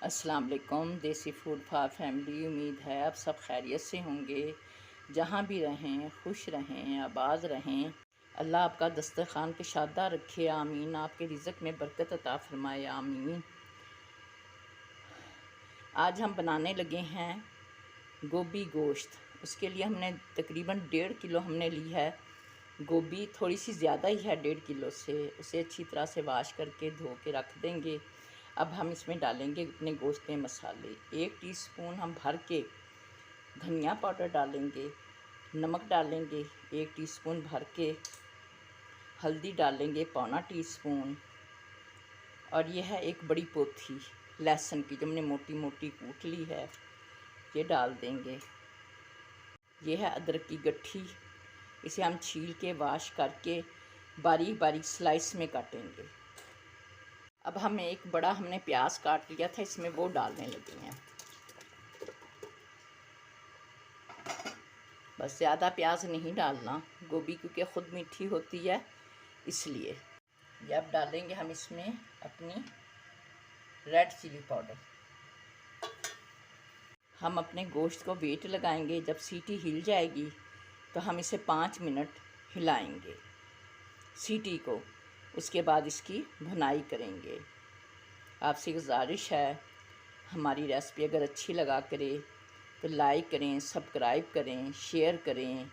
अस्सलाम वालेकुम। देसी फूड फॉर फैमिली। उम्मीद है आप सब खैरियत से होंगे। जहाँ भी रहें खुश रहें, आबाद रहें। अल्लाह आपका दस्तरखान कुशादा रखे, आमीन। आपके रिज़्क़ में बरकत अता फरमाए, आमीन। आज हम बनाने लगे हैं गोभी गोश्त। उसके लिए हमने तकरीबन 1.5 किलो हमने ली है गोभी। थोड़ी सी ज़्यादा ही है 1.5 किलो से। उसे अच्छी तरह से वाश करके धो के रख देंगे। अब हम इसमें डालेंगे अपने गोश्त में मसाले। 1 टीस्पून हम भर के धनिया पाउडर डालेंगे, नमक डालेंगे 1 टीस्पून भर के, हल्दी डालेंगे 1/4 टीस्पून, और यह है एक बड़ी पोथी लहसुन की जो हमने मोटी मोटी कूट ली है, ये डाल देंगे। ये है अदरक की गट्ठी, इसे हम छील के वाश करके बारीक बारीक स्लाइस में काटेंगे। अब हम एक बड़ा हमने प्याज काट लिया था, इसमें वो डालने लगे हैं। बस ज़्यादा प्याज नहीं डालना, गोभी क्योंकि ख़ुद मीठी होती है इसलिए। ये अब डालेंगे हम इसमें अपनी रेड चिली पाउडर। हम अपने गोश्त को वेट लगाएंगे। जब सीटी हिल जाएगी तो हम इसे 5 मिनट हिलाएंगे सीटी को। उसके बाद इसकी भुनाई करेंगे। आपसे गुजारिश है, हमारी रेसिपी अगर अच्छी लगा करे तो लाइक करें, सब्सक्राइब करें, शेयर करें।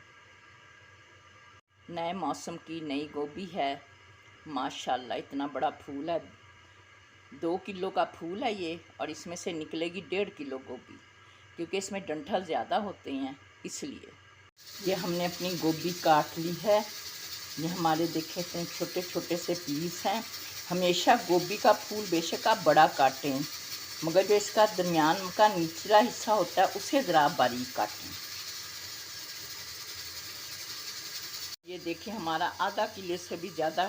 नए मौसम की नई गोभी है, माशाल्लाह इतना बड़ा फूल है। 2 किलो का फूल है ये, और इसमें से निकलेगी 1.5 किलो गोभी, क्योंकि इसमें डंठल ज़्यादा होते हैं इसलिए। ये हमने अपनी गोभी काट ली है। ये हमारे देखे इतने छोटे छोटे से पीस हैं। हमेशा गोभी का फूल बेशक आप बड़ा काटें, मगर जो इसका दरमियान का निचला हिस्सा होता है उसे ज़रा बारीक काटें। ये देखिए हमारा आधा किलो से भी ज़्यादा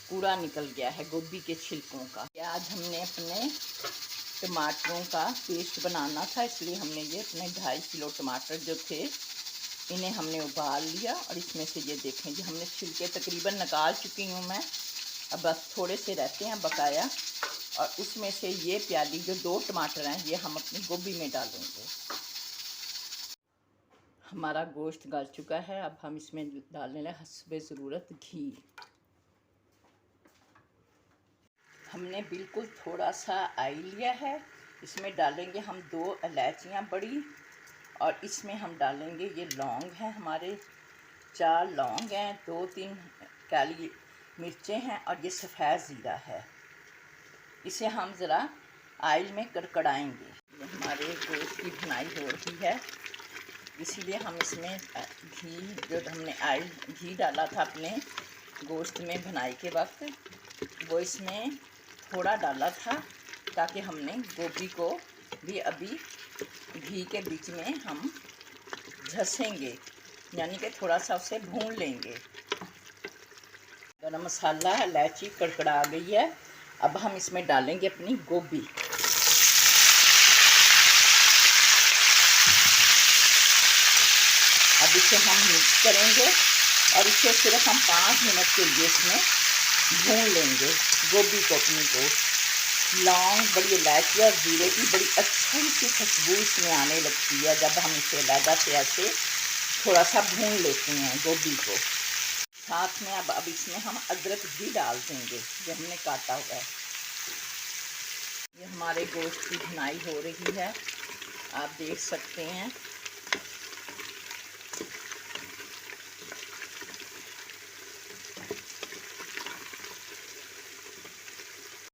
कूड़ा निकल गया है गोभी के छिलकों का। आज हमने अपने टमाटरों का पेस्ट बनाना था, इसलिए हमने ये अपने 2.5 किलो टमाटर जो थे इन्हें हमने उबाल लिया, और इसमें से ये देखें जी हमने छिलके तकरीबन निकाल चुकी हूँ मैं। अब बस थोड़े से रहते हैं बकाया, और उसमें से ये प्याली जो 2 टमाटर हैं ये हम अपनी गोभी में डालेंगे। हमारा गोश्त गल चुका है। अब हम इसमें डालने लगे हस्बे ज़रूरत घी। हमने बिल्कुल थोड़ा सा ऑयल लिया है। इसमें डालेंगे हम 2 इलायचियाँ बड़ी, और इसमें हम डालेंगे ये लौंग हैं हमारे 4 लौंग हैं, 2-3 काली मिर्चें हैं, और ये सफ़ेद ज़ीरा है। इसे हम ज़रा ऑयल में कड़कड़ाएंगे। ये हमारे गोश्त की भुनाई हो रही है, इसीलिए हम इसमें घी जो हमने ऑयल घी डाला था अपने गोश्त में भुनाई के वक्त, वो इसमें थोड़ा डाला था, ताकि हमने गोभी को भी अभी घी के बीच में हम झसेंगे, यानी कि थोड़ा सा उसे भून लेंगे। गरम मसाला इलायची कड़कड़ा गई है। अब हम इसमें डालेंगे अपनी गोभी। अब इसे हम मिक्स करेंगे, और इसे सिर्फ हम 5 मिनट के लिए इसमें भून लेंगे गोभी को अपनी को। लौंग, बड़ी इलायची और जीरे की बड़ी अच्छी सी खुशबू इसमें आने लगती है जब हम इसे अलग से ऐसे थोड़ा सा भून लेते हैं गोभी को। साथ में अब इसमें हम अदरक भी डाल देंगे जो हमने काटा हुआ है। ये हमारे गोश्त की भुनाई हो रही है, आप देख सकते हैं।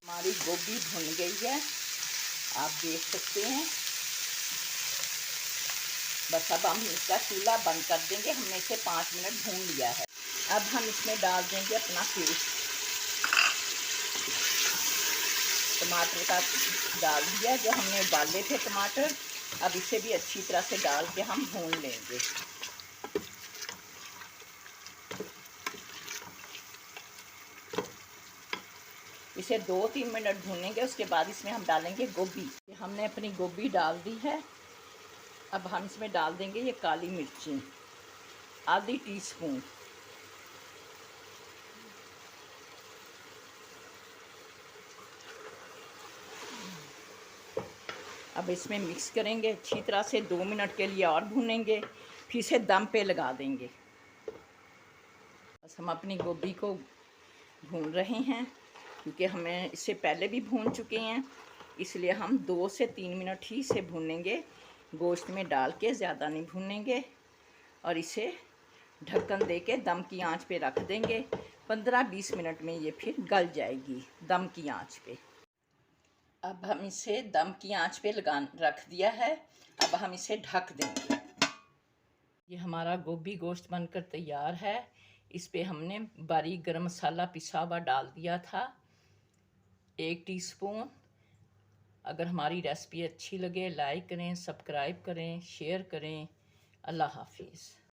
हमारी गोभी भुन गई है, आप देख सकते हैं। बस अब हम इसका चूल्हा बंद कर देंगे। हमने इसे 5 मिनट भून लिया है। अब हम इसमें डाल देंगे अपना पेस्ट। टमाटर का डाल दिया जो हमने उबाले थे टमाटर। अब इसे भी अच्छी तरह से डाल के हम भून लेंगे। इसे 2-3 मिनट भूनेंगे। उसके बाद इसमें हम डालेंगे गोभी। हमने अपनी गोभी डाल दी है। अब हम इसमें डाल देंगे ये काली मिर्ची आधी टीस्पून। अब इसमें मिक्स करेंगे अच्छी तरह से, 2 मिनट के लिए और भूनेंगे, फिर इसे दम पे लगा देंगे। बस हम अपनी गोभी को भून रहे हैं, क्योंकि हमें इससे पहले भी भून चुके हैं, इसलिए हम 2 से 3 मिनट ही इसे भूनेंगे, गोश्त में डाल के ज़्यादा नहीं भूनेंगे। और इसे ढक्कन दे के दम की आंच पे रख देंगे। 15-20 मिनट में ये फिर गल जाएगी दम की आंच पे। अब हम इसे दम की आंच पे रख दिया है। अब हम इसे ढक देंगे। ये हमारा गोभी गोश्त बनकर तैयार है। इस पे हमने बारीक गरम मसाला पिसा हुआ डाल दिया था, 1 टीस्पून। अगर हमारी रेसिपी अच्छी लगे लाइक करें, सब्सक्राइब करें, शेयर करें। अल्लाह हाफिज़।